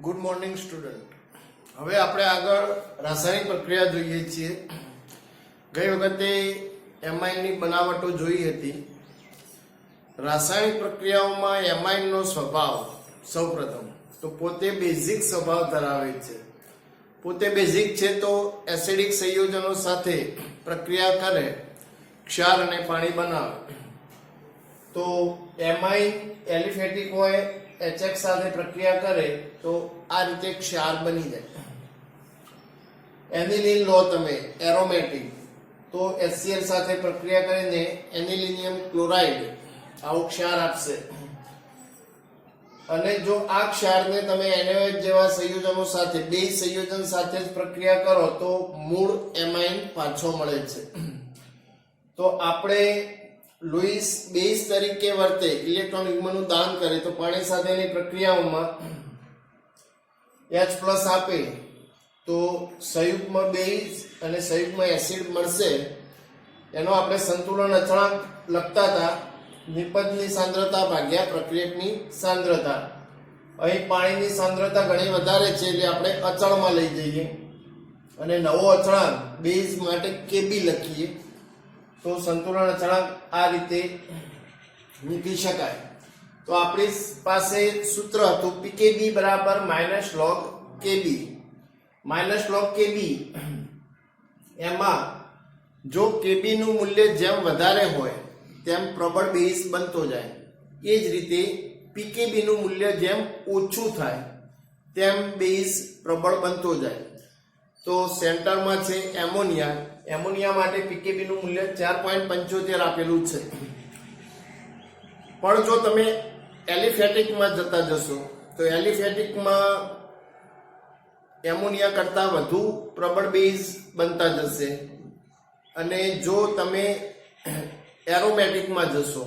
Good morning student. હવે આપણે આગળ રાસાયણિક પ્રક્રિયા જોઈએ છીએ. ગઈ વખતે એમાઇનની બનાવટો જોઈ હતી. રાસાયણિક પ્રક્રિયાઓમાં એમાઇનનો સ્વભાવ સૌપ્રથમ તો પોતે બેઝિક સ્વભાવ ધરાવે છે. પોતે બેઝિક છે તો એસિડિક સંયોજનો સાથે પ્રક્રિયા કરે, ક્ષાર અને પાણી બનાવે. તો એમાઇન એલિફેટિક હોય, HX સાથે પ્રક્રિયા કરે તો આ રીતે ક્ષાર બની જાય. એનિલિન લો તમે એરોમેટિક, તો HCl સાથે પ્રક્રિયા કરીને એનિલિનિયમ ક્લોરાઇડ આવો ક્ષાર આપશે. અને જો આ ક્ષારને તમે NaOH જેવા સંયોજનો સાથે, બે સંયોજન સાથે જ પ્રક્રિયા કરો તો મૂળ એમાઇન પાછો મળે છે. તો આપણે લુઈસ બેઝ તરીકે વર્તે, ઇલેક્ટ્રોન યુગ્મનું દાન કરે તો પાણી સાથેની પ્રક્રિયાઓમાં H+ આપે તો સંયુગ્મ બેઝ અને સંયુગ્મ એસિડ મળશે. એનો આપણે સંતુલન અચળાંક લખતા હતા, નિપજની સાંદ્રતા ભાગ્યા પ્રક્રિયકની સાંદ્રતા. અહીં પાણીની સાંદ્રતા ઘણી વધારે છે એટલે આપણે અચળમાં લઈ જઈએ અને નવો અચળાંક બેઝ માટે Kb લખીએ તો સંતુલન અચળાંક આ રીતે મૂકી શકાય. તો આપણી પાસે સૂત્ર હતું pKb બરાબર -log Kb. -log Kb એમાં જો Kb નું મૂલ્ય જેમ વધારે હોય તેમ પ્રબળ બેઝ બનતો જાય. એ જ રીતે pKb નું મૂલ્ય જેમ ઓછું થાય તેમ બેઝ પ્રબળ બનતો જાય. તો સેન્ટરમાં છે એમોનિયા. એમોનિયા માટે pKb નું મૂલ્ય 4.75 આપેલું છે. પણ જો તમે એલિફેટિકમાં જતા જશો તો એલિફેટિકમાં એમોનિયા કરતાં વધુ પ્રબળ બેઝ બનતા જશે. અને જો તમે એરોમેટિકમાં જશો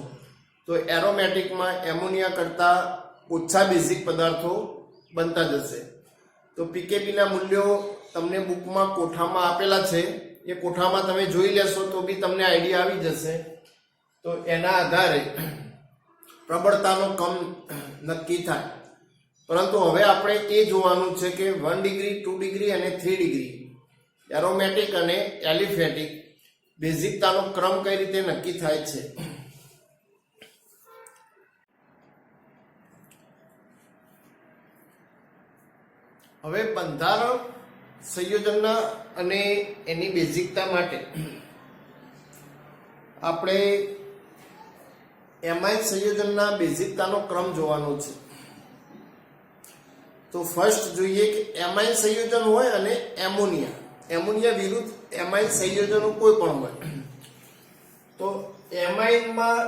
તો એરોમેટિકમાં એમોનિયા કરતાં ઓછા બેઝિક પદાર્થો બનતા જશે. તો pKb ના મૂલ્યો તમને બુકમાં કોઠામાં આપેલા છે. એ કોઠામાં તમે જોઈ લેશો તો બી તમને આઈડિયા આવી જશે. તો એના આધારે પ્રબળતાનો ક્રમ નક્કી થાય. પરંતુ હવે આપણે એ જોવાનું છે કે 1 ડિગ્રી, 2 ડિગ્રી અને 3 ડિગ્રી એરોમેટિક અને એલિફેટિક બેઝિકતાનો ક્રમ કઈ રીતે નક્કી થાય છે. હવે બંધારણ સંયોજનના અને એની બેઝિકતા માટે આપણે એમાઇન સંયોજનના બેઝિકતાનો ક્રમ જોવાનો છે. તો ફર્સ્ટ જોઈએ કે એમાઇન સંયોજન હોય અને એમોનિયા. એમોનિયા વિરુદ્ધ એમાઇન સંયોજનો કોઈ પણ હોય. તો એમાઇનમાં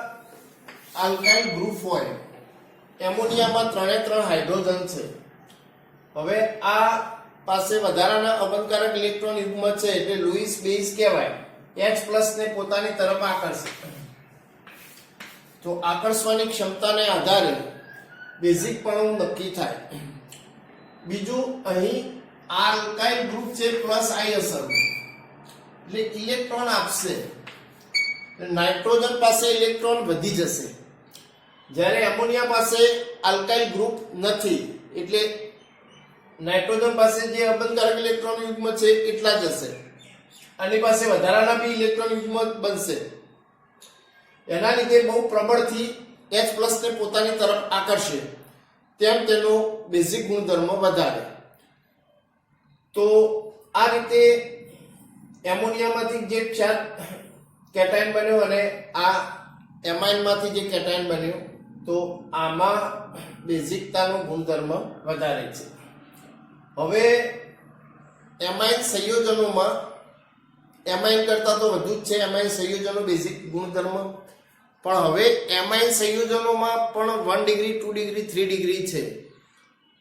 આલ્કાઇલ ગ્રુપ હોય, એમોનિયામાં 3 હાઇડ્રોજન છે. હવે આ પાસે વધારાના અબંધકારક ઇલેક્ટ્રોન યુગ્મ છે એટલે લુઈસ બેઝ કહેવાય. H+ ને પોતાની તરફ આકર્ષે. તો આકર્ષવાની ક્ષમતાને આધારે બેઝિકપણું નક્કી થાય. બીજું, અહીં આ આલ્કાઇલ ગ્રુપ છે પ્લસ I અસર એટલે ઇલેક્ટ્રોન આપશે. નાઇટ્રોજન પાસે ઇલેક્ટ્રોન વધી જશે, જ્યારે એમોનિયા પાસે આલ્કાઇલ ગ્રુપ નથી એટલે નાઇટ્રોજન પાસે જે અબંધકારક ઇલેક્ટ્રોન યુગ્મ છે એટલા જ હશે. આની પાસે વધારાના બી ઇલેક્ટ્રોન યુગ્મ બનશે. એના લીધે બહુ પ્રબળથી H+ ને પોતાની તરફ આકર્ષે તેમ તેનો બેઝિક ગુણધર્મ વધારે. તો આ રીતે એમોનિયામાંથી જે ક્ષાર કેટાયન બન્યો અને આ એમાઇનમાંથી જે કેટાયન બન્યો તો આમાં બેઝિકતાનો ગુણધર્મ વધારે છે. હવે એમાઇન સંયોજનોમાં એમાઇન કરતાં તો વધુ જ છે એમાઇન સંયોજનો બેઝિક ગુણધર્મ. પણ હવે એમાઇન સંયોજનોમાં પણ 1 ડિગ્રી, 2 ડિગ્રી, 3 ડિગ્રી છે.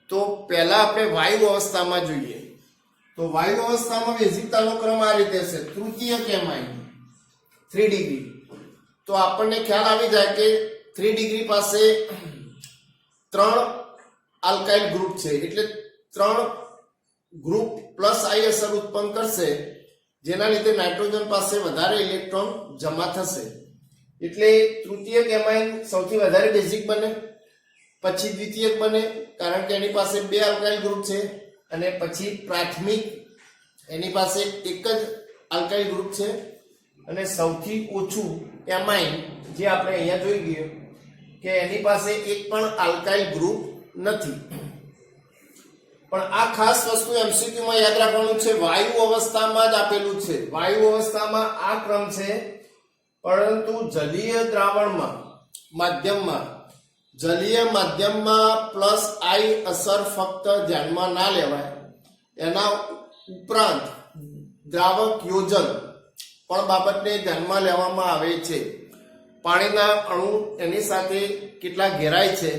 તો પહેલા આપણે વાયુ અવસ્થામાં જોઈએ. તો વાયુ અવસ્થામાં બેઝિકતાનો ક્રમ આ રીતે છે. તૃતીયક એમાઇન 3 ડિગ્રી. તો આપણને ખ્યાલ આવી જાય કે 3 ડિગ્રી પાસે 3 આલ્કાઇલ ગ્રુપ છે એટલે 3 ગ્રુપ પ્લસ I અસર ઉત્પન્ન કરશે, જેના લીધે નાઇટ્રોજન પાસે વધારે ઇલેક્ટ્રોન જમા થશે. એટલે તૃતીયક એમાઇન સૌથી વધારે બેઝિક બને. પછી દ્વિતીયક બને કારણ કે એની પાસે બે આલ્કાઇલ ગ્રુપ છે, અને પછી પ્રાથમિક એની પાસે એક જ આલ્કાઇલ ગ્રુપ છે, અને સૌથી ઓછું એમાઇન જે આપણે અહીંયા જોઈ ગયું કે એની પાસે એક પણ આલ્કાઇલ ગ્રુપ નથી. પણ આ ખાસ વસ્તુ MCQ માં યાદ રાખવાનું છે, વાયુ અવસ્થામાં જ આપેલું છે. વાયુ અવસ્થામાં આ ક્રમ છે, પરંતુ જલીય દ્રાવણમાં જલીય માધ્યમમાં પ્લસ આઈ અસર ફક્ત ધ્યાનમાં ના લેવાય. એના ઉપરાંત દ્રાવક યોજન પણ બાબતને ધ્યાનમાં લેવામાં આવે છે. પાણીના અણુ એની સાથે કેટલા ઘેરાય છે,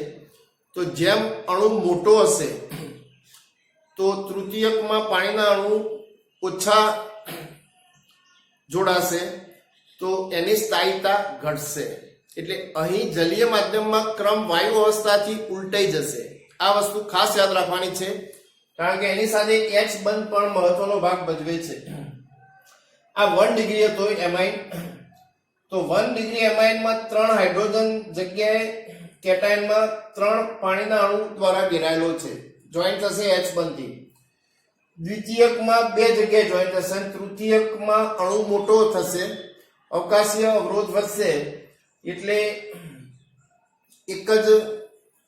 તો જેમ અણુ મોટો હશે તો તૃતીયકમાં પાણીના અણુ ઓછા જોડાશે, તો એની સ્થાયીતા ઘટશે. એટલે અહીં જલીય માધ્યમમાં ક્રમ વાયુ અવસ્થાથી ઉલટાઈ જશે. આ વસ્તુ ખાસ યાદ રાખવાની છે, કારણ કે એની સાથે H બંધ પણ મહત્વનો ભાગ ભજવે છે. આ 1 ડિગ્રી હતો એમાઇન, તો 1 ડિગ્રી એમાઇનમાં 3 હાઇડ્રોજન જગ્યાએ કેટાયનમાં 3 પાણીના અણુ દ્વારા ઘેરાયેલો છે, જોઈન્ટ થશે H બંધથી. દ્વિતીયકમાં 2 જગ્યાએ જોઈન્ટ થશે, તૃતીયકમાં અણુ મોટો થશે, અવકાશીય અવરોધ વધશે, એટલે એક જ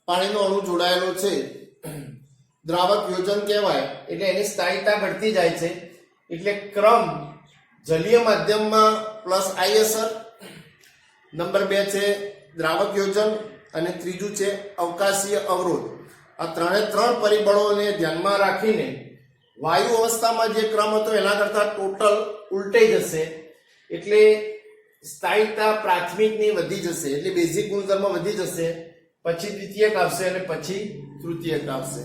પાણીનો અણુ જોડાયેલો છે, દ્રાવક યોજન કહેવાય. એટલે એની સ્થાયીતા ઘટતી જાય છે. એટલે ક્રમ જલીય માધ્યમમાં પ્લસ આઈ અસર, નંબર 2 છે દ્રાવક યોજન, અને ત્રીજું છે અવકાશીય અવરોધ. આ ત્રણ પરિબળોને ધ્યાનમાં રાખીને વાયુ અવસ્થામાં જે ક્રમ હતો એના કરતા ટોટલ ઉલટાઈ જશે. એટલે સ્થાયીતા પ્રાથમિકની વધી જશે, એટલે બેઝિક ગુણધર્મ વધી જશે, પછી દ્વિતીયક આવશે અને પછી તૃતીયક આવશે.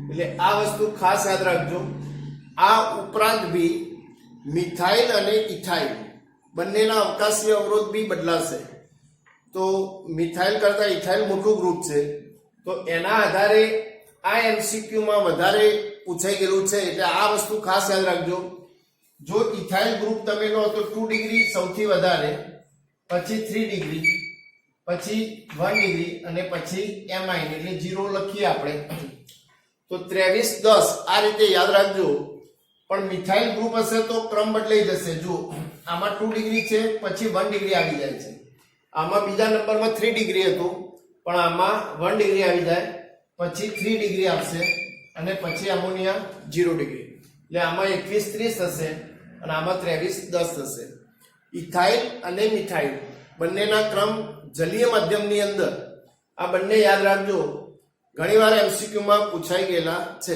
એટલે આ વસ્તુ ખાસ યાદ રાખજો. આ ઉપરાંત બી મિથાઇલ અને ઇથાઇલ બંનેના અવકાશીય અવરોધ બી બદલાશે. તો મિથાઇલ કરતા ઇથાઇલ મોટું ગ્રુપ છે, તો એના આધારે આ MCQ માં વધારે પૂછાઈ ગયેલું છે. એટલે આ વસ્તુ ખાસ યાદ રાખજો. જો ઇથાઇલ ગ્રુપ તમે લો તો 2 ડિગ્રી સૌથી વધારે, પછી 3 ડિગ્રી, પછી 1 ડિગ્રી, અને પછી એમાઇન એટલે 0 લખીએ આપણે, તો 23 10 આ રીતે યાદ રાખજો. પણ મિથાઇલ ગ્રુપ હશે તો ક્રમ બદલાઈ જશે. જો આમાં 2 ડિગ્રી છે, પછી 1 ડિગ્રી આવી જાય છે. આમાં બીજા નંબરમાં 3 ડિગ્રી હતું, પણ આમાં 1 ડિગ્રી આવી જાય, પછી 3 ડિગ્રી આવશે, અને પછી એમોનિયા 0 ડિગ્રી. એટલે આમાં 21 30 થશે, અને આમાં 23 10 થશે. ઇથાઇલ અને મિથાઇલ બંનેના ક્રમ જલીય માધ્યમની અંદર આ બંને યાદ રાખજો, ઘણીવાર MCQ માં પૂછાઈ ગયેલા છે.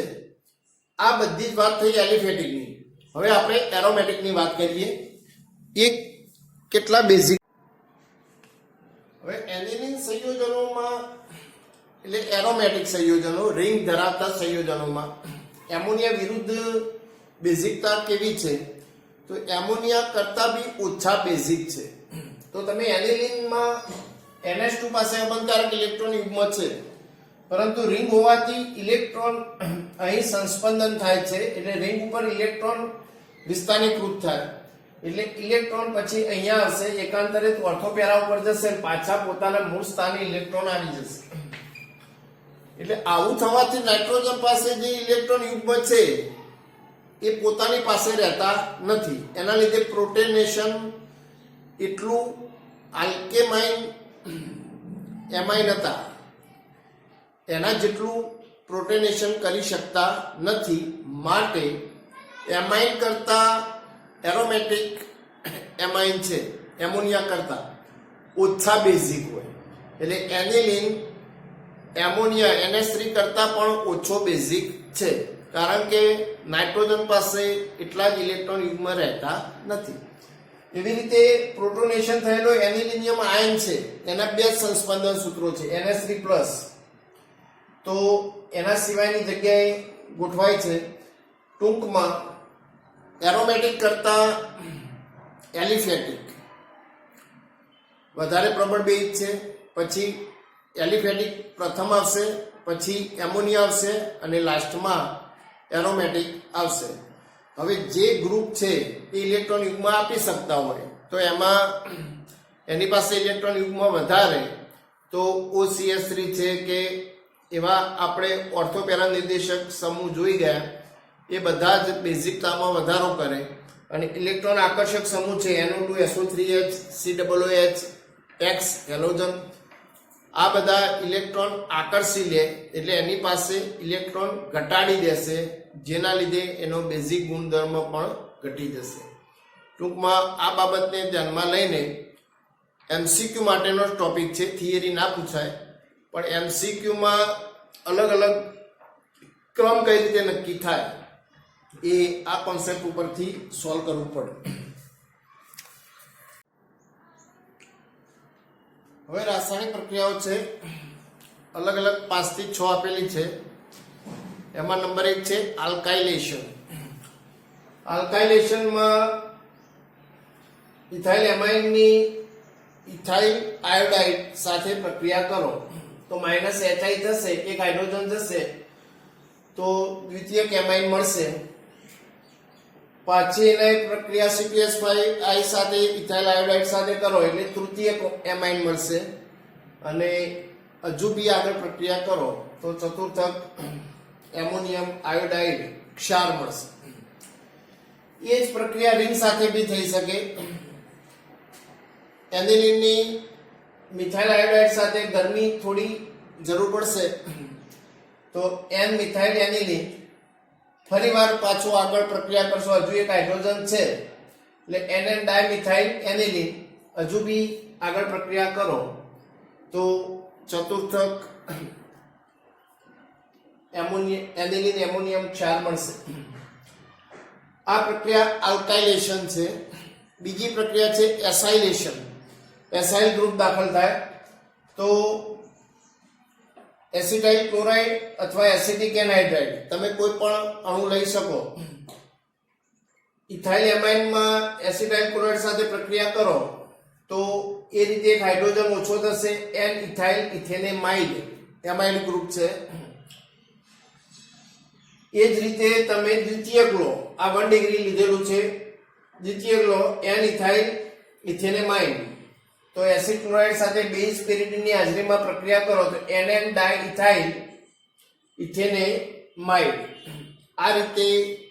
આ બધી જ વાત થઈ એલિફેટિકની. હવે આપણે એરોમેટિકની વાત કરીએ. એક કેટલા બેઝિક. હવે એનિલિન સંયોજનોમાં એટલે એરોમેટિક સંયોજનો, રિંગ ધરાવતા સંયોજનોમાં એમોનિયા વિરુદ્ધ બેઝિકતા કેવી છે, તો એમોનિયા કરતાં બી ઓછા બેઝિક છે. તો તમે એનિલિનમાં NH2 પાસે અબંધકારક ઇલેક્ટ્રોન યુગ્મ છે, પરંતુ રિંગ હોવાથી ઇલેક્ટ્રોન અહીં સંસ્પંદન થાય છે, એટલે રિંગ ઉપર ઇલેક્ટ્રોન વિસ્થાનીકૃત થાય, એટલે ઇલેક્ટ્રોન પછી અહીંયા આવશે, એકાંતરે ઓર્થોપેરા ઉપર જશે, પાછા પોતાના મૂળ સ્થાને ઇલેક્ટ્રોન આવી જશે. એટલે આવું થવાથી નાઇટ્રોજન પાસે જે ઇલેક્ટ્રોન યુગ્મ છે એ પોતાની પાસે રહેતા નથી. એના લીધે પ્રોટેનેશન એટલું આલ્કેમાઇન એમાઇન હતા એના જેટલું પ્રોટેનેશન કરી શકતા નથી. માટે એમાઇન કરતા એરોમેટિક એમાઇન છે એમોનિયા કરતા ઓછા બેઝિક હોય. એટલે એનિલિન એમોનિયા NH3 કરતા પણ ઓછો બેઝિક છે, કારણ કે નાઇટ્રોજન પાસે એટલા જ ઇલેક્ટ્રોન યુગ્મ રહેતા નથી. એવી રીતે પ્રોટોનેશન થયેલો એનિલિનિયમ આયન છે, એના બે સંસ્પંદન સૂત્રો છે NH3+, તો એના સિવાયની જગ્યાએ ગોઠવાય છે. ટૂંકમાં એરોમેટિક કરતા એલિફેટિક વધારે પ્રબળ બેઝ છે, પછી એલિફેટિક પ્રથમ આવશે, પછી એમોનિયા આવશે, અને લાસ્ટમાં એરોમેટિક આવશે. હવે જે ગ્રુપ છે એ ઇલેક્ટ્રોન યુગ્મ આપી શકતા હોય તો એમાં એની પાસે ઇલેક્ટ્રોન યુગ્મ વધારે, તો OCH3 છે કે એવા આપણે ઓર્થોપેરા નિર્દેશક સમૂહ જોઈ ગયા, એ બધા જ બેઝિકતામાં વધારો કરે. અને ઇલેક્ટ્રોન આકર્ષક સમૂહ છે NO2SO3H COOH X હેલોજન, આ બધા ઇલેક્ટ્રોન આકર્ષી લે એટલે એની પાસે ઇલેક્ટ્રોન ઘટાડી દેશે, જેના લીધે એનો બેઝિક ગુણધર્મ પણ ઘટી જશે. ટૂંકમાં આ બાબતને ધ્યાનમાં લઈને MCQ માટેનો ટોપિક છે, થિયરી ના પૂછાય, પણ MCQમાં અલગ અલગ ક્રમ કઈ રીતે નક્કી થાય એ આ કોન્સેપ્ટ ઉપરથી સોલ્વ કરવું પડે. હવે રાસાયણિક પ્રક્રિયાઓ છે, અલગ અલગ 5 થી 6 આપેલી છે. એમાં નંબર 1 છે આલ્કાઇલેશન. આલ્કાઇલેશનમાં ઇથાઇલ એમાઇનની ઇથાઇલ આયોડાઇડ સાથે પ્રક્રિયા કરો તો -HI થશે, એક હાઇડ્રોજન જશે તો દ્વિતીયક એમાઇન મળશે. પાછી એને પ્રક્રિયા C2H5 સાથે ઇથાઇલ આયોડાઇડ સાથે કરો એટલે તૃતીયક એમાઇન મળશે, અને હજુ બી આગળ પ્રક્રિયા કરો તો ચતુર્થક એમોનિયમ આયોડાઇડ ક્ષાર મળશે. એ જ પ્રક્રિયા રિંગ સાથે બી થઈ શકે. એનિલિનની મિથાઇલ આયોડાઇડ સાથે ગરમી થોડી જરૂર પડશે તો N મિથાઇલ એનિલિન, ફરીવાર પાછું આગળ પ્રક્રિયા કરશો, હજુ એક હાઇડ્રોજન છે એટલે NN ડાયમિથાઇલ એનિલિન, હજુ બી આગળ પ્રક્રિયા કરો તો ચતુર્થક એનિલિન એમોનિયમ ક્ષાર મળશે. આ પ્રક્રિયા આલ્કાઇલેશન છે. બીજી પ્રક્રિયા છે એસાઇલેશન. એસાઇલ ગ્રુપ દાખલ થાય તો એસિટાઇલ ક્લોરાઇડ અથવા એસિટિક એનહાઇડ્રાઇડ તમે કોઈ પણ અણુ લઈ શકો. ઇથાઇલ એમાઇનમાં એસિટાઇલ ક્લોરાઇડ સાથે પ્રક્રિયા કરો તો એ રીતે એક હાઇડ્રોજન ઓછો થશે, N ઇથાઇલ ઇથેનેમાઇડ એમાઇડ ગ્રુપ છે. એ જ રીતે તમે દ્વિતીયક લો, આ 1 ડિગ્રી લીધેલું છે, દ્વિતીયક લો N ઇથાઇલ ઇથેનેમાઇડ તો એસિડ ક્લોરાઇડ સાથે બેઝ પેરિડીનની હાજરીમાં પ્રક્રિયા કરો તો NN ડાઇઇથાઇલ ઇથેનેમાઇડ, આ રીતે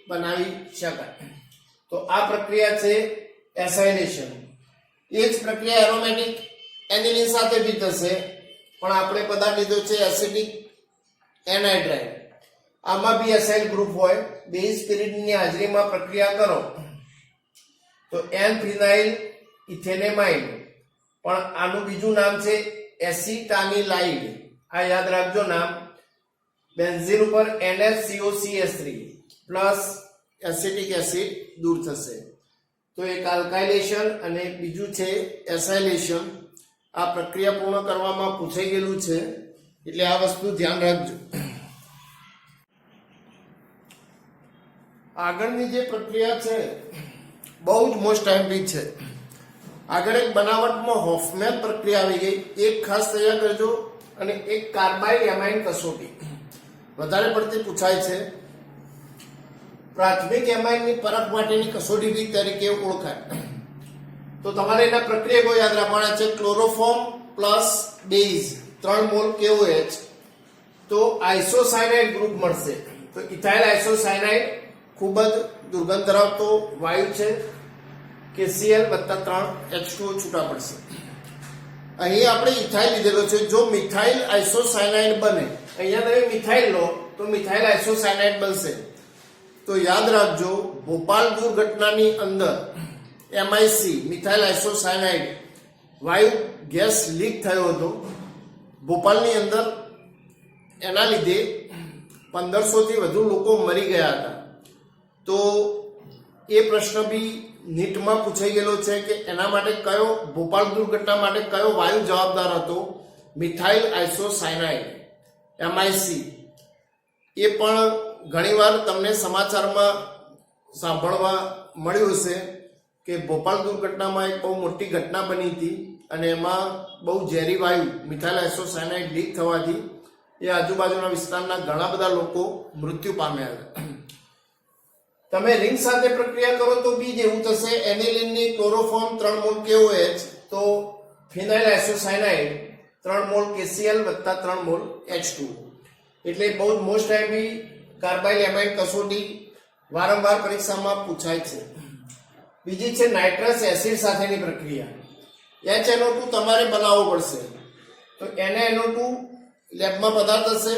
બનાવી શકાય. તો આ પ્રક્રિયા છે એસાઇલેશન. એ જ પ્રક્રિયા એરોમેટિક એનિલિન સાથે બી થશે, પણ આપણે પદાર્થ લીધો છે એસિડિક એનહાઇડ્રાઇડ. આમાં બી એસાઇલ ગ્રુપ હોય, બેઝ પેરિડીનની હાજરીમાં પ્રક્રિયા કરો તો N ફિનાઇલ ઇથેનેમાઇડ, પણ આનું બીજું નામ છે એસિટાનિલાઇડ. આ યાદ રાખજો નામ. બેન્ઝીન ઉપર NHCOCH3 પ્લસ એસિટિક એસિડ દૂર થશે. તો એક આલ્કાઇલેશન અને બીજું છે એસાઇલેશન. આ પ્રક્રિયા પૂર્ણ કરવામાં પૂછાઈ ગયેલું છે એટલે આ વસ્તુ ધ્યાન રાખજો. આગળની જે પ્રક્રિયા છે બહુ જ મોસ્ટ ટાઈમની છે. આગળ એક બનાવટમાં હોફમેન પ્રક્રિયા આવી ગઈ, એક ખાસ તૈયાર કરજો, અને એક કાર્બાઇડ એમાઇન કસોટી વધારે પડતી પૂછાય છે. પ્રાથમિક એમાઇનની પરખ માટેની કસોટી બી તરીકે ઓળખાય. તો તમારે એના પ્રક્રિયકો યાદ રાખવાના છે. Chloroform plus base 3 mall KOH તો આઇસોસાયનાઇડ ગ્રુપ મળશે. તો ઇથાઇલ આઇસોસાયનાઇડ ખૂબ જ દુર્ગંધ ધરાવતો વાયુ છે, KCl + 3 H2O છૂટા પડશે. અહીં આપણે ઇથાઇલ લીધેલો છે. જો મિથાઇલ આઇસોસાયનાઇડ બને, અહીંયા તમે મિથાઇલ લો તો મિથાઇલ આઇસોસાયનાઇડ બનશે. તો યાદ રાખજો, ભોપાલ દુર્ઘટનાની અંદર MIC મિથાઇલ આઇસોસાયનાઇડ વાયુ ગેસ લીક થયો હતો ભોપાલની અંદર, એના લીધે 1500 થી વધુ લોકો મરી ગયા હતા. તો એ પ્રશ્ન બી નીટમાં પૂછાઈ ગયેલો છે કે એના માટે કયો, ભોપાલ દુર્ઘટના માટે કયો વાયુ જવાબદાર હતો? Methyl isocyanide MIC. એ પણ ઘણીવાર તમને સમાચારમાં સાંભળવા મળ્યું હશે કે ભોપાલ દુર્ઘટનામાં એક બહુ મોટી ઘટના બની હતી અને એમાં બહુ ઝેરી વાયુ મિથાઇલ આઇસોસાયનાઇડ લીક થવાથી એ આજુબાજુના વિસ્તારના ઘણા બધા લોકો મૃત્યુ પામ્યા હતા. તમે રિંગ સાથે પ્રક્રિયા કરો તો બી જેવું થશે. એનિલિનની ક્લોરોફોર્મ 3 મોલ KOH તો ફિનાઇલ isocyanide 3 mall KCl + 3 mall H2. એટલે બહુ જ મોસ્ટ આઈબી કાર્બાઇલ એમાઇન કસોટી વારંવાર પરીક્ષામાં પૂછાય છે. બીજી છે નાઇટ્રસ એસિડ સાથેની પ્રક્રિયા. HNO2 તમારે બનાવવો પડશે. તો NaNO2 લેબમાં પદાર્થ હશે.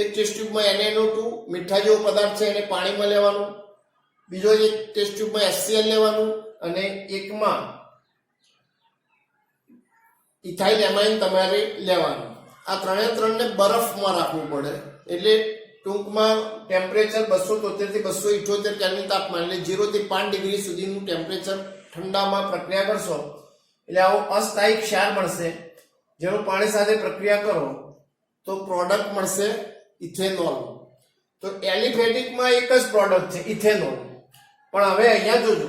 એક ટેસ્ટ ટ્યુબમાં NaNO2 મીઠા જેવો પદાર્થ છે એને પાણીમાં લેવાનું, બીજો એક ટેસ્ટ ટ્યુબમાં HCl લેવાનું અને એકમાં ઇથાઇલ એમાઇન તમારે લેવાનું. આ ત્રણને બરફમાં રાખવું પડે. એટલે ટૂંકમાં ટેમ્પરેચર 273 થી 278 કેલ્વિન તાપમાન એટલે 0 થી 5 ડિગ્રી સુધીનું ટેમ્પરેચર ઠંડામાં પ્રક્રિયા કરશો એટલે આવો અસ્થાયી ક્ષાર મળશે, જેનું પાણી સાથે પ્રક્રિયા કરો તો પ્રોડક્ટ મળશે ઇથેનોલ. તો એલિફેટિકમાં એક જ પ્રોડક્ટ છે ઇથેનોલ, પણ હવે અહીંયા જોજો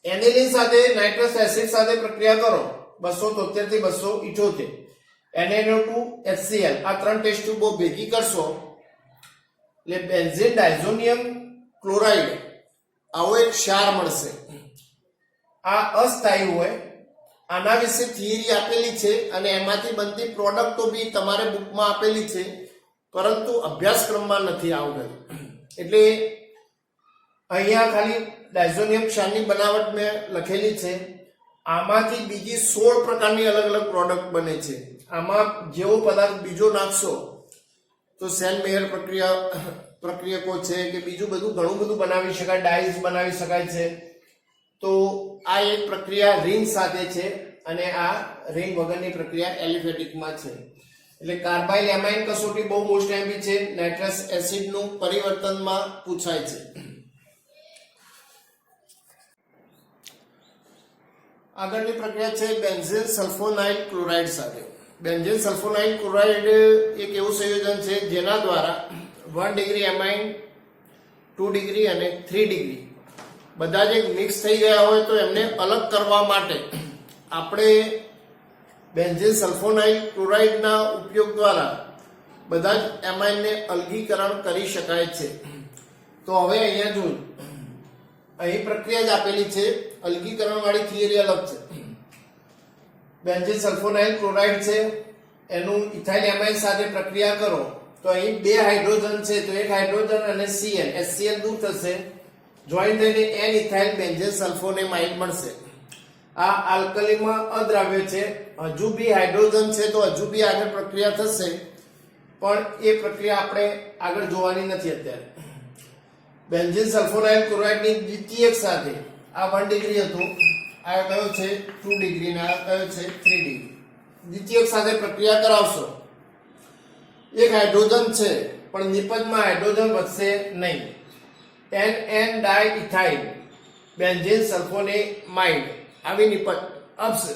એનિલિન સાથે નાઇટ્રસ એસિડ સાથે પ્રક્રિયા કરો 273 થી 278, NaNO2 HCl આ ત્રણ ટેસ્ટ ટ્યુબો ભેગી કરશો એટલે બેન્ઝીન ડાયઝોનિયમ ક્લોરાઇડ આવો એક ક્ષાર મળશે. આ અસ્થાયી હોય. આના વિશે થિયરી આપેલી છે અને એમાંથી બનતી પ્રોડક્ટો બી તમારે બુકમાં આપેલી છે, પરંતુ અભ્યાસક્રમમાં નથી આવડેલ. એટલે અહીંયા ખાલી ડાયઝોનિયમ ક્ષારની બનાવટ મેં લખેલી છે. આમાંથી બીજી 16 પ્રકારની અલગ અલગ પ્રોડક્ટ બને છે. આમાં જેવો પદાર્થ બીજો નાખશો તો સેલમેયર પ્રક્રિયકો છે કે બીજું બધું ઘણું બધું બનાવી શકાય, ડાઈઝ બનાવી શકાય છે. તો આ એક પ્રક્રિયા રિંગ સાથે છે અને આ રિંગ વગરની પ્રક્રિયા એલિફેટિકમાં છે. એટલે કાર્બાઇલ એમાઇન કસોટી બહુ મોસ્ટ આઈબી છે. નાઇટ્રસ એસિડનું પરિવર્તનમાં પૂછાય છે. આગળની પ્રક્રિયા છે બેન્ઝીન સલ્ફોનાઇલ ક્લોરાઇડ સાથે. બેન્ઝીન સલ્ફોનાઇલ ક્લોરાઇડ એક એવું સંયોજન છે જેના દ્વારા 1 ડિગ્રી એમાઇન, 2 ડિગ્રી અને 3 ડિગ્રી બધા જ મિક્સ થઈ ગયા હોય તો એમને અલગ કરવા માટે આપણે બેન્ઝીન સલ્ફોનાઇલ ક્લોરાઇડના ઉપયોગ દ્વારા બધા જ એમાઇનને અલગીકરણ કરી શકાય છે. તો હવે અહીંયા જો અહીં પ્રક્રિયા જ આપેલી છે, અલગીકરણ વાળી થિયરી અલગ છે. બેન્ઝીન સલ્ફોનાઇલ ક્લોરાઇડ છે, એનું ઇથાઇલ એમાઇન સાથે પ્રક્રિયા કરો તો અહીં 2 હાઇડ્રોજન છે તો એક હાઇડ્રોજન અને Cl HCl દૂર થશે, જોઈન થઈને N ઇથાઇલ બેન્ઝીન સલ્ફોનેમાઇડ મળશે. આ આલ્કલીમાં અદ્રાવ્ય છે. હજુ બી હાઇડ્રોજન છે તો હજુ બી આગળ પ્રક્રિયા થશે, પણ એ પ્રક્રિયા આપણે આગળ જોવાની નથી અત્યારે. બેન્ઝીન સલ્ફોનાઇલ ક્લોરાઇડની દ્વિતીયક સાથે આ 1 ડિગ્રી હતું, આ કયો છે 2 ડિગ્રી ને આ કયો છે 3 ડિગ્રી. દ્વિતીયક સાથે પ્રક્રિયા કરાવશો, એક હાઇડ્રોજન છે પણ નિપજમાં હાઇડ્રોજન વધશે નહીં. NN ડાઇઇથાઇલ બેન્ઝીન સલ્ફોનેમાઇડ આવી નિપજ આપશે.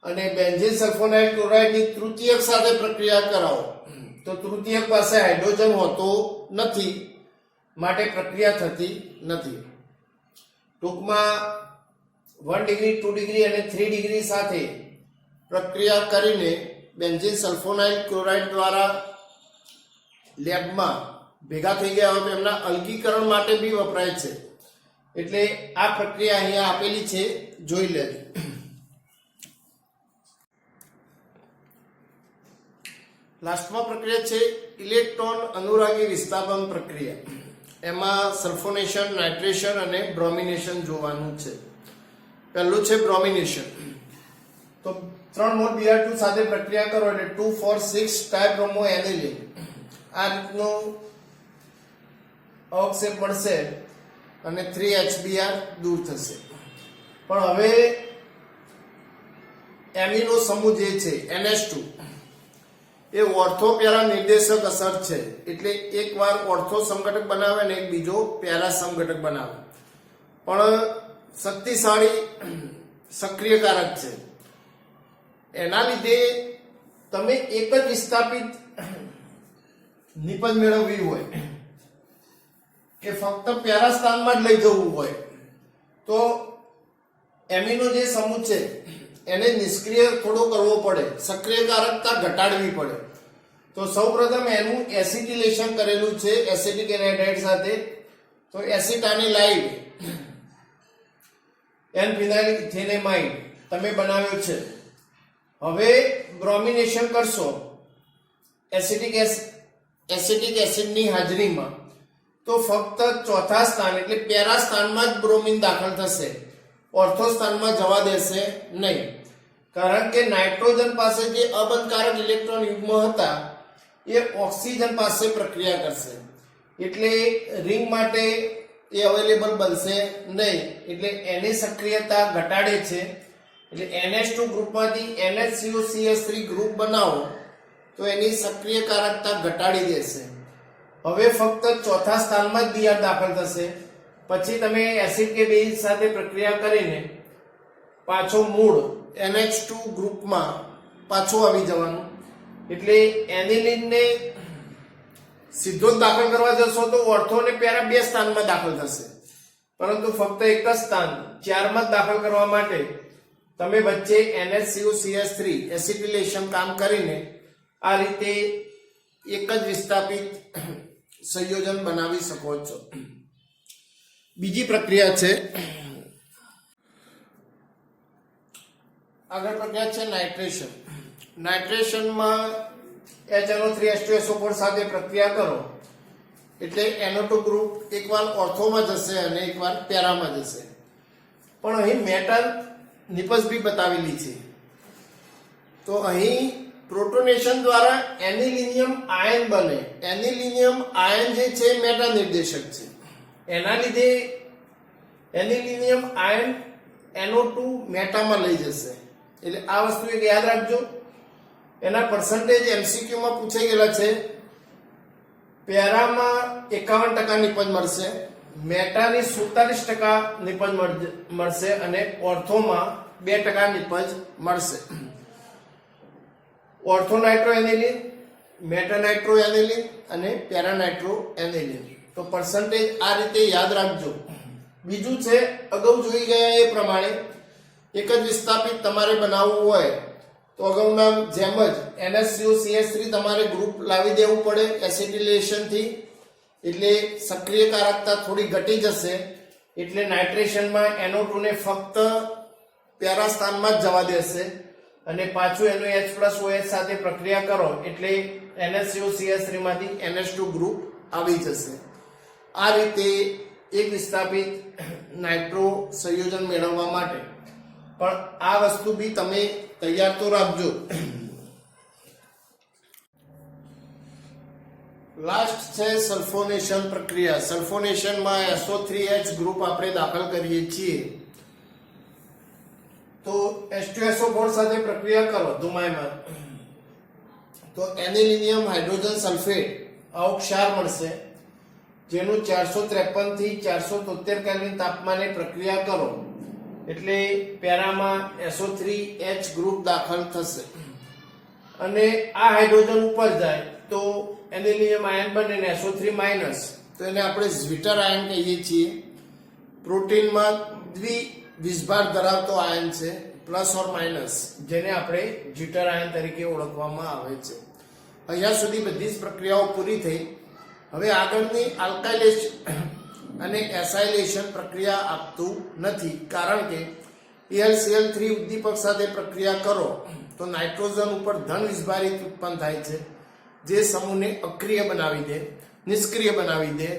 અને બેન્ઝીન સલ્ફોનાઇલ ક્લોરાઇડની તૃતીયક સાથે પ્રક્રિયા કરાવો તો તૃતીયક પાસે હાઇડ્રોજન હોતો નથી, માટે પ્રક્રિયા થતી નથી. ટૂંકમાં 1 ડિગ્રી, 2 ડિગ્રી અને 3 ડિગ્રી સાથે પ્રક્રિયા કરીને બેન્ઝીન સલ્ફોનાઇલ ક્લોરાઇડ દ્વારા લેબમાં ભેગા થઈ ગયા હોય તો એમના અલગીકરણ માટે બી વપરાય છે. એટલે આ પ્રક્રિયા અહીંયા આપેલી છે, જોઈ લેજો. લાસ્ટમાં પ્રક્રિયા છે ઇલેક્ટ્રોન અનુરાગી વિસ્થાપન પ્રક્રિયા. એમાં સલ્ફોનેશન, નાઇટ્રેશન અને બ્રોમિનેશન જોવાનું છે. પહેલું છે બ્રોમિનેશન. તો 3 મોલ Br2 સાથે પ્રક્રિયા કરો એટલે 2,4,6 ટાઇબ્રોમો એનિલિન આ રીતનું અવક્ષેપ મળશે અને 3 HBr દૂર થશે. પણ હવે એમિનો સમૂહ જે છે NH2 એ ઓર્થો પેરા નિર્દેશક અસર છે. એટલે એકવાર ઓર્થો સમઘટક બનાવે અને એક બીજો પેરા સમઘટક બનાવે, પણ શક્તિશાળી સક્રિયકારક છે. એના લીધે તમે એક જ વિસ્થાપિત નિપજ મેળવવી હોય કે ફક્ત પેરા સ્થાનમાં જ લઈ જવું હોય તો એમિનો જે સમૂહ છે એને નિષ્ક્રિય થોડો કરવો પડે, સક્રિયકારકતા ઘટાડવી પડે. તો સૌપ્રથમ એનું એસિટિલેશન કરેલું છે એસિટિક એનહાઇડ્રાઇડ સાથે. તો એસિટાનિલાઇડ N-ફિનાઇલ ઇથેનેમાઇડ તમે બનાવ્યો છે. હવે બ્રોમિનેશન કરશો એસિટિક એસિડની હાજરીમાં, તો ફક્ત ચોથા સ્થાન એટલે પેરા સ્થાનમાં જ બ્રોમિન દાખલ થશે, ઓર્થો સ્થાનમાં જવા દેશે નહીં. કારણ કે નાઇટ્રોજન પાસે જે અબંધકારક ઇલેક્ટ્રોન યુગ્મ હતા એ ઓક્સિજન પાસે પ્રક્રિયા કરશે, એટલે રિંગ માટે એ અવેલેબલ બનશે નહીં, એટલે એની સક્રિયતા ઘટાડે છે. એટલે NH2 ગ્રુપમાંથી NHCOCH3 ગ્રુપ બનાવો તો એની સક્રિયકારકતા ઘટાડી દેશે. હવે ફક્ત ચોથા સ્થાનમાં જ Br દાખલ થશે. પછી તમે એસિડ કે બેઝ સાથે પ્રક્રિયા કરીને પાછો મૂળ NH2 ગ્રુપમાં પાછો આવી જવાનું. એટલે એનિલિનને સીધો જ દાખલ કરવા જશો તો ઓર્થો અને પેરા બે સ્થાનમાં દાખલ થશે, પરંતુ ફક્ત એક જ સ્થાન 4 માં જ દાખલ કરવા માટે તમે વચ્ચે NHCOCH3 એસિટિલેશન કામ કરીને આ રીતે એક જ વિસ્થાપિત સંયોજન બનાવી શકો છો. બીજી પ્રક્રિયા છે, આગળ પ્રક્રિયા છે નાઇટ્રેશન. નાઇટ્રેશનમાં HNO3H2SO4 સાથે પ્રક્રિયા કરો એટલે NO2 ગ્રુપ એકવાર ઓર્થોમાં જશે અને એકવાર પેરામાં જશે. પણ અહીં મેટલ નિપજ બી બતાવેલી છે, તો અહીં પ્રોટોનેશન દ્વારા એનિલિનિયમ આયન બને. એનિલિનિયમ આયન જે છે મેટા નિર્દેશક છે, એના લીધે એનિલિનિયમ આયન NO2 મેટામાં લઈ જશે. એટલે આ વસ્તુ એક યાદ રાખજો. એના પર્સન્ટેજ MCQ માં પૂછાઈ ગયેલા છે. પેરામાં 51% નિપજ મળશે, મેટાની 47% નિપજ મળશે અને ઓર્થોમાં 2% નિપજ મળશે. ઓર્થોનાઇટ્રો એનિલિન, મેટાનાઇટ્રો એનિલિન અને પેરાનાઇટ્રો એનિલિન. તો પર્સન્ટેજ આ રીતે યાદ રાખજો. બીજું છે, અગાઉ જોઈ ગયા એ પ્રમાણે એક જ વિસ્થાપિત તમારે બનાવવું હોય તો અગાઉના જેમ જ NHCOCH3 તમારે ગ્રુપ લાવી દેવું પડે એસિટિલેશનથી, એટલે સક્રિયકારકતા થોડી ઘટી જશે. એટલે નાઇટ્રેશનમાં NO2 ને ફક્ત પેરા સ્થાનમાં જ જવા દેશે અને પાછું એનું H+OH સાથે પ્રક્રિયા કરો એટલે NHCOCH3 માંથી NH2 ગ્રુપ આવી જશે. આ રીતે એક વિસ્થાપિત નાઇટ્રો સંયોજન મેળવવા માટે પણ આ વસ્તુ બી તમે તૈયાર તો રાખજો. લાસ્ટ છે સલ્ફોનેશન પ્રક્રિયા. સલ્ફોનેશનમાં SO3H ગ્રુપ આપણે દાખલ કરીએ છીએ તો H2SO4 સાથે પ્રક્રિયા કરો ધુમાયમાન, તો એનિલિનિયમ હાઇડ્રોજન સલ્ફેટ આવો ક્ષાર મળશે, જેનું 453 થી 473 કેલ્વિન તાપમાને પ્રક્રિયા કરો એટલે પેરામાં SO3H ગ્રુપ દાખલ થશે અને આ હાઇડ્રોજન ઉપર જાય તો એનિલિનિયમ આયન બને ને SO3- તો એને આપણે ઝ્વિટર આયન કહીએ છીએ. પ્રોટીનમાં દ્વિવિષભાર ધરાવતો આયન છે, પ્લસ ઓર માઇનસ, જેને આપણે ઝ્વિટર આયન તરીકે ઓળખવામાં આવે છે. અહીંયા સુધી બધી જ પ્રક્રિયાઓ પૂરી થઈ. હવે આગળની આલ્કાઇલેશન અને એસાઇલેશન પ્રક્રિયા આપતું નથી, કારણ કે AlCl3 ઉદ્દીપક સાથે પ્રક્રિયા કરો તો નાઇટ્રોજન ઉપર ધન વિષભારિત ઉત્પન્ન થાય છે, જે સમૂહને અક્રિય બનાવી દે, નિષ્ક્રિય બનાવી દે,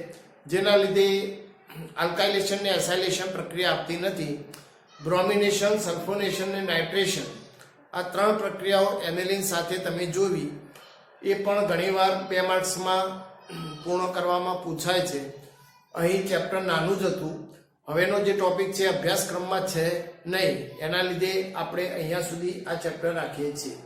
જેના લીધે આલ્કાઇલેશન ને એસાઇલેશન પ્રક્રિયા આપતી નથી. બ્રોમિનેશન, સલ્ફોનેશન અને નાઇટ્રેશન આ ત્રણ પ્રક્રિયાઓ એનિલિન સાથે તમે જોવી, એ પણ ઘણીવાર 2 માર્ક્સમાં પૂર્ણ કરવામાં પૂછાય છે. અહીં ચેપ્ટર નાનું જ હતું, હવેનો જે ટોપિક છે અભ્યાસક્રમમાં છે નહીં, એના લીધે આપણે અહીંયા સુધી આ ચેપ્ટર રાખીએ છીએ.